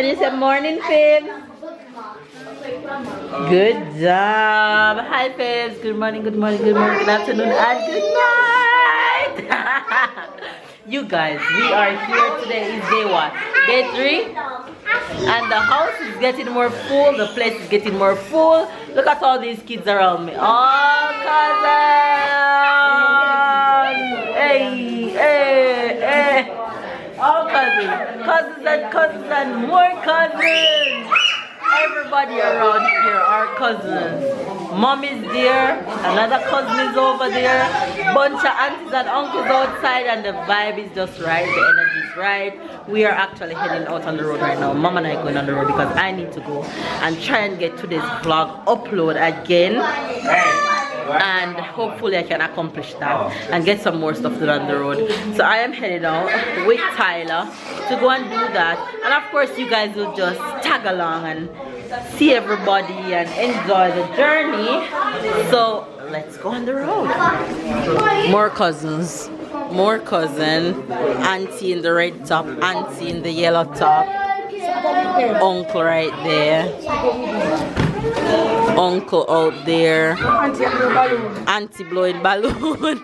Can you say morning, Fib? Good job. Hi, Fibs. Good morning, good morning, good morning, good afternoon, and good night. You guys, we are here today. Is day what? Day 3? And the house is getting more full. The place is getting more full. Look at all these kids around me. Oh, cousins! Hey, hey, hey. All cousins. Cousins and more cousins. Everybody around here are cousins. Mom is there, another cousin is over there, bunch of aunties and uncles outside, and the vibe is just right, the energy is right. We are actually heading out on the road right now. Mom and I are going on the road because I need to go and try and get today's vlog upload again. And hopefully I can accomplish that and get some more stuff done on the road. So I am heading out with Tyler to go and do that, and of course you guys will just tag along and see everybody and enjoy the journey. So let's go on the road. More cousins, more cousin, auntie in the red top, auntie in the yellow top, uncle right there, uncle out there, auntie blowing balloon.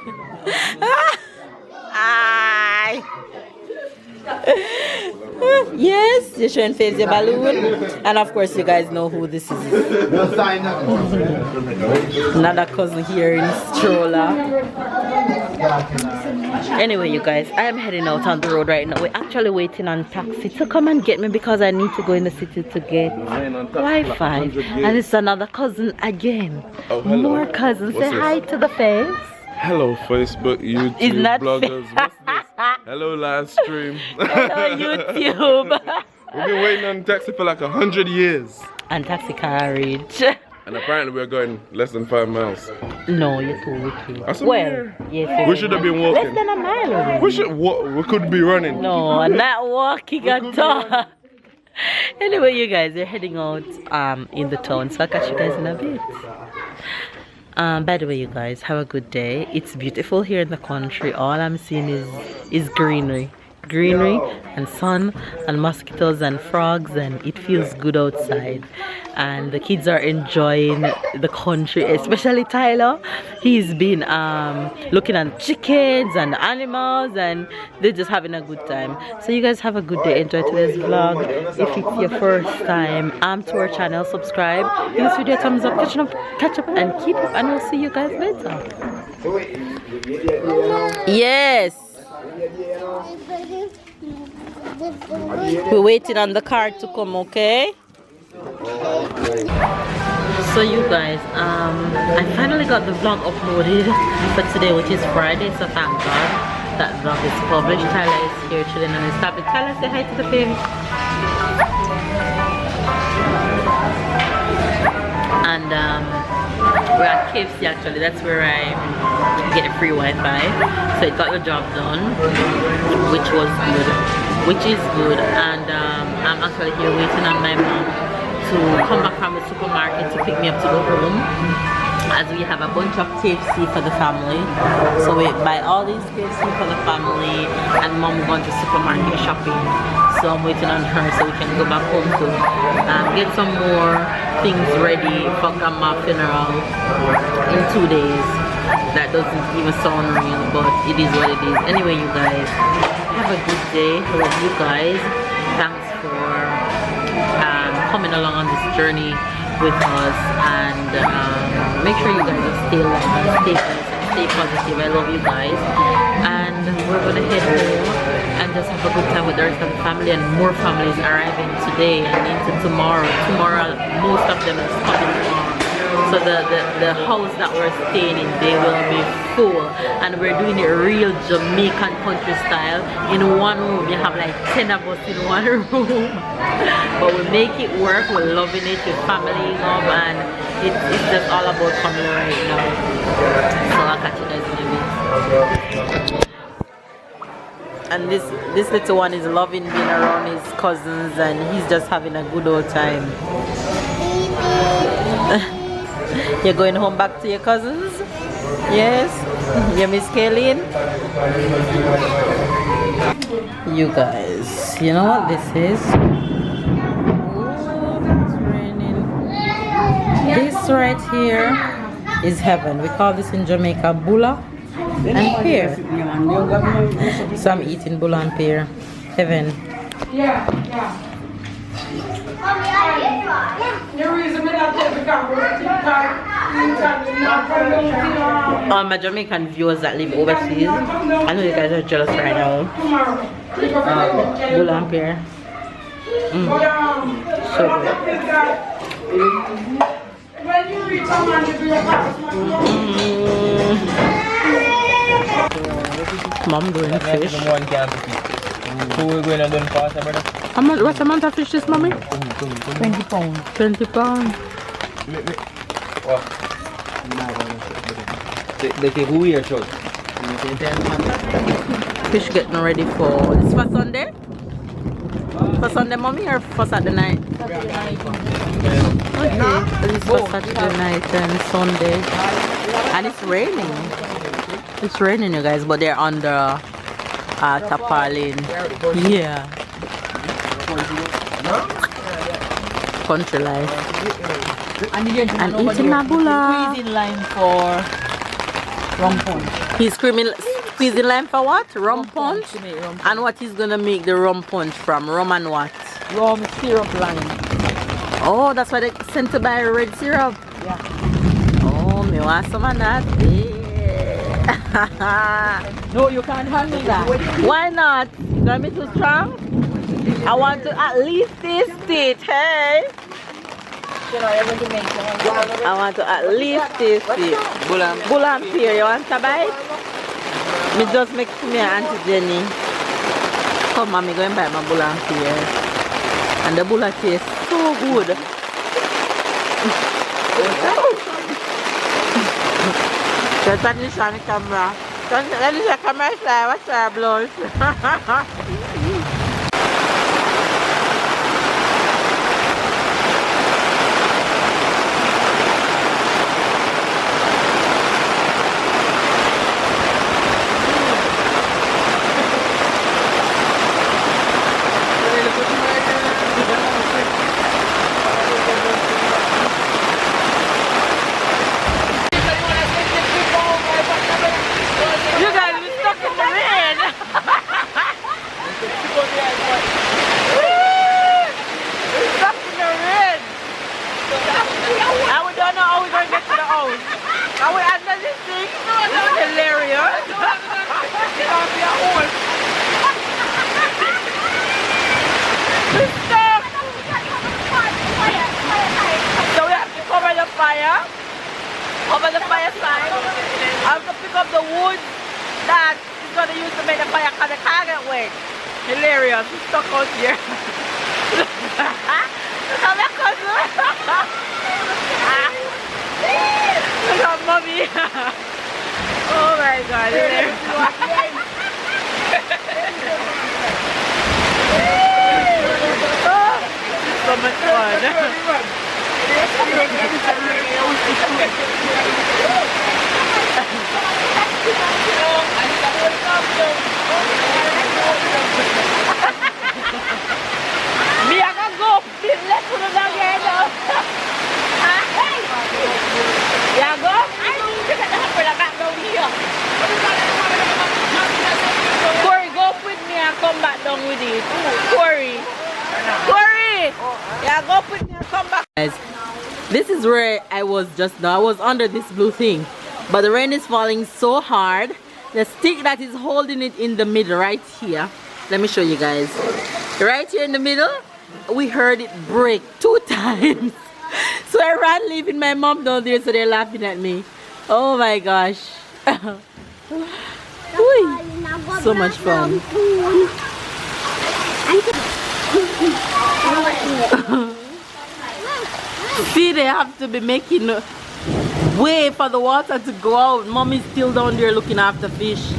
Aye. Yes, you're showing face your balloon, and of course you guys know who this is. Another cousin here in stroller. Anyway, you guys, I am heading out on the road right now. We're actually waiting on taxi to come and get me because I need to go in the city to get Wi-Fi. And it's another cousin again. Oh, hello. More cousins. Say hi to the face. Hello, Facebook, YouTube, bloggers. What's this? Hello, live stream. Hello, YouTube. We've been waiting on taxi for like 100 years. And taxi can't reach. And apparently we're going less than 5 miles. No, you're too wicked. Well, yes, we should have been walking. Less than a mile already. We should walk. We could be running. No, not walking at all. Anyway, you guys, we're heading out in the town, so I'll catch you guys in a bit. By the way, you guys, have a good day. It's beautiful here in the country. All I'm seeing is greenery and sun and mosquitoes and frogs, and it feels good outside. And the kids are enjoying the country, especially Tyler. He's been looking at chickens and animals, and they're just having a good time. So you guys have a good day. Enjoy today's vlog. If it's your first time to our channel, subscribe, give this video a thumbs up, catch up and keep up, and we'll see you guys later. Yes, we're waiting on the car to come, okay? So you guys, I finally got the vlog uploaded for today, which is Friday, so thank God that vlog is published. Tyler is here chilling on his tablet. Tyler, say hi to the baby. And we're at KFC actually. That's where I get a free Wi-Fi. So it got the job done, which was good, which is good. And I'm actually here waiting on my mom to come back from the supermarket to pick me up to go home, as we have a bunch of KFC for the family. So we buy all these KFC for the family, and mom going to supermarket shopping. So I'm waiting on her so we can go back home to get some more things ready for grandma's funeral in 2 days. That doesn't even sound real, but it is what it is. Anyway, you guys, have a good day. Love you guys. Thanks for coming along on this journey with us, and make sure you guys stay along and stay blessed and stay positive. I love you guys, and we're gonna head home and just have a good time with the rest of the family, and more families arriving today and into tomorrow. Most of them is coming tomorrow. So the house that we're staying in, they will be full, and we're doing it real Jamaican country style. In one room, you have like 10 of us in one room, but we make it work. We're loving it with family love, and it's just all about family right now. So I'll catch you guys in a bit. And this little one is loving being around his cousins, and he's just having a good old time. You're going home back to your cousins? Yes? You miss Kaylin? You guys, you know what this is? right here is heaven. We call this in Jamaica bula and pear. So I'm eating bula and pear. Heaven. All my Jamaican viewers that live overseas, I know you guys are jealous right now. Bula and pear. So good. Mom doing fish. What amount of fish is mommy? 20 pounds. 20 pounds. Fish getting ready for this for Sunday? For Sunday mommy or for Saturday night? Okay, so this for Saturday night and Sunday. And it's raining. It's raining you guys, but they're under tarpaulin. Yeah. Country life. And eating my bula. Squeezing lime for rum punch. He's squeezing lime for what? Rum punch? And what he's gonna make the rum punch from? Rum and what? Rum syrup lime. Oh, that's why they sent to buy red syrup. Yeah. Oh, me want some of that. Yeah. No, you can't handle that. Why not? You gonna be too strong? I want to at least taste it, hey? I want to at least taste it. Bula and pear, you want to bite? Me just make for me and Auntie Jenny. Come on, me go and buy my bula and pear. And the bula tastes so good. Just let me show the camera. Let me show the camera side. What's our blouse? You guys are stuck in the rain. We're stuck in the rain. And we don't know how we're going to get to the house. Are we under this thing? This is hilarious. We're stuck. So we have to cover the fire. Cover the fire side. I have to pick up the wood that is going to use to make the fire because the car get wet. Hilarious. We're stuck out here. Look at my cousin. Look at mommy. Oh my god. Oh, so much fun. Me, I can go let's put it down here now. Yeah, go? I need to get the hamper back down here. Corey, go with me and come back down with it. Corey. Corey! Yeah, go with me and come back. Guys, this is where I was just now. I was under this blue thing. But the rain is falling so hard. The stick that is holding it in the middle right here. Let me show you guys. Right here in the middle, we heard it break 2 times. So I ran leaving my mom down there, so they're laughing at me. Oh my gosh. So much fun. See, they have to be making way for the water to go out. Mommy's still down there looking after fish.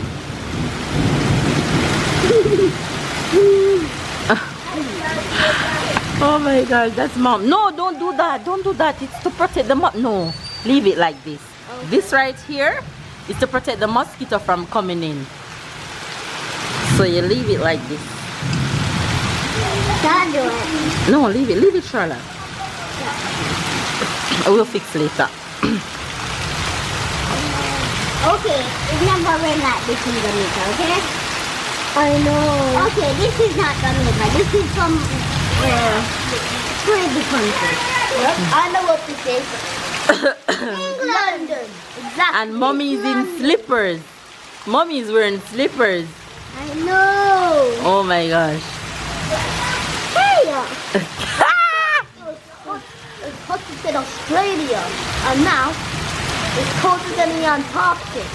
Oh my god, that's mom. No, don't do that. Don't do that. It's to protect the no, leave it like this. This right here is to protect the mosquito from coming in. So you leave it like this. Don't do it. No, leave it, Charlotte. We'll fix later. Okay, it's never been like this in Jamaica, okay? I know. Okay, this is not Jamaica. This is from crazy country. I know what this is. England. Exactly. And mommy's in slippers. Mommy's wearing slippers. I know. Oh my gosh. Hey! It's hotter than Australia. And now, it's colder than the Antarctic.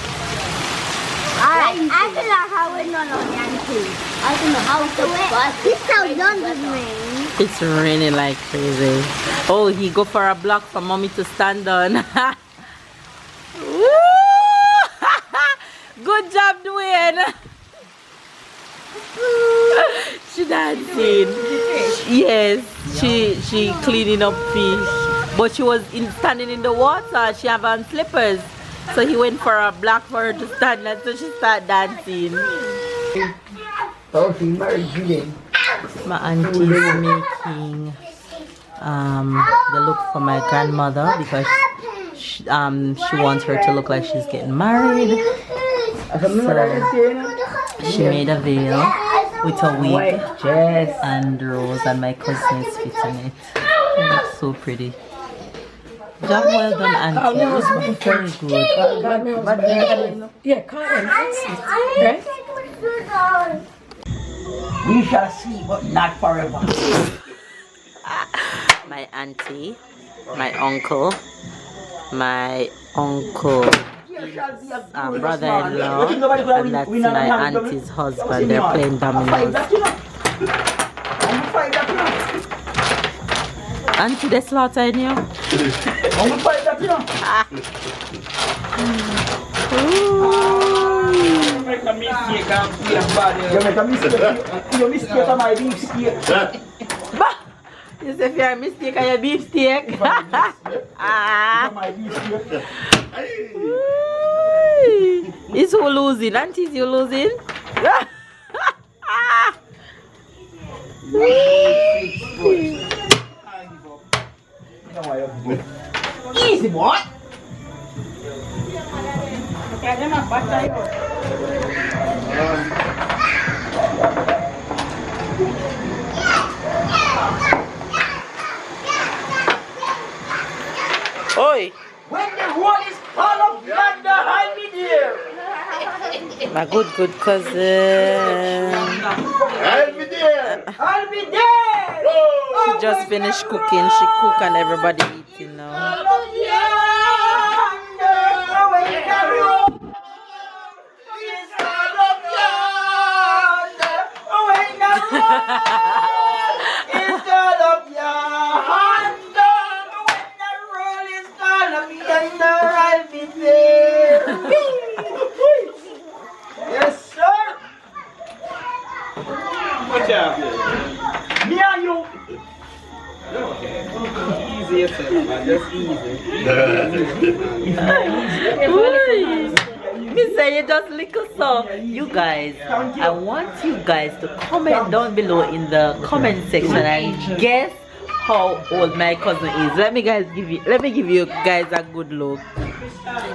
Alright, I don't know how we're not on the Antarctic. I don't know how it's so fast. This is how London rains. It's raining like crazy. Oh, he go for a block for mommy to stand on. Woo! Good job, Dwayne. She dancing. Yes, she cleaning up fish. But she was standing in the water. She have on slippers. So he went for a block for her to stand and so she started dancing. Oh, she married Julian. My auntie's making the look for my grandmother because she wants her to look like she's getting married. So she made a veil with a wig and rose, and my cousin is fitting it. It looks so pretty. Job well done, auntie. Very good. Yeah, call him. Right? We shall see, but not forever. My auntie, my uncle, my uncle's brother-in-law, and that's my auntie's husband. They're playing dominoes. Auntie, they slaughtered you. Make a mistake and be a bad. You make a mistake. You mistake on my beef steak. You say if you're a mistake on your beef steak. My beef steak. Is who losing? Auntie, is you losing? Easy, boy. Oi! When the road is all up yonder, I'll be there. My good cousin. I'll be there. I'll be there. She just finished cooking. She cook and everybody eating now. All up yonder, when the road is all up yonder, when the road is all up yonder, when the road is all up yonder, I'll be there. Yes, sir. Watch out. Me and you. Easy, man. Just easy. Me say you just little so. You guys, I want you guys to comment down below in the comment section and guess how old my cousin is. Let me give you guys a good look.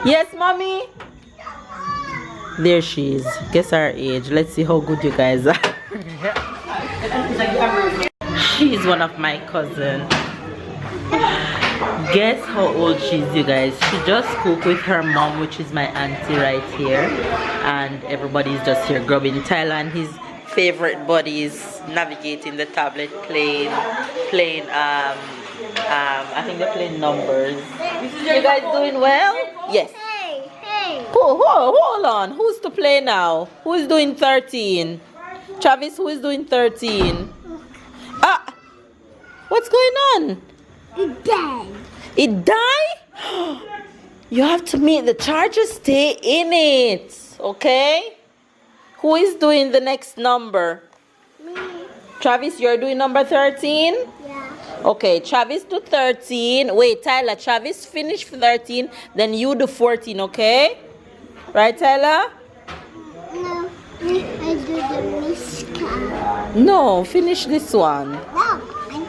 Yes, mommy. There she is. Guess her age. Let's see how good you guys are. She's one of my cousins. Guess how old she is, you guys. She just cooked with her mom, which is my auntie right here, and everybody's just here grubbing. Tyler and his favorite buddies navigating the tablet, playing I think they're playing numbers. You guys doing well? Yes. Hold on. Who's to play now? Who is doing 13? Travis, who is doing 13? Ah! What's going on? It died. It died? You have to make the charger stay in it. Okay? Who is doing the next number? Me. Travis, you're doing number 13? Yeah. Okay, Travis do 13. Wait, Tyler, Travis finish 13, then you do 14, okay? Right, Tyler? No, I do the Miska. No, finish this one. No, I don't.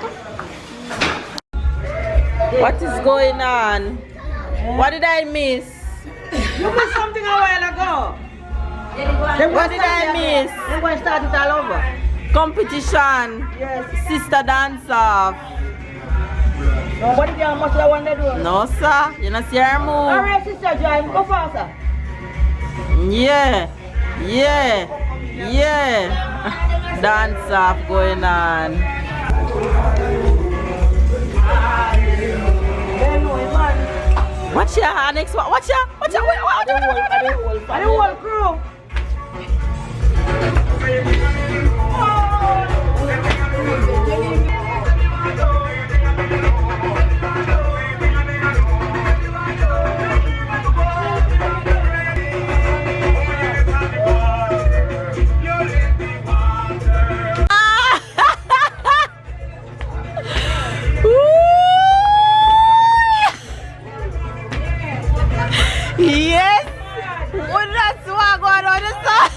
What is going on? What did I miss? You missed something a while ago. What did I miss? They're going to start it all over. Competition. Yes. Sister dance off. Nobody can much that one they do. No, sir. You not see her move. Alright, sister, drive. Go faster. Yeah. Dance off going on. Watch ya, next one. Watch ya. I the whole crew. Yes! What that's what going on this side?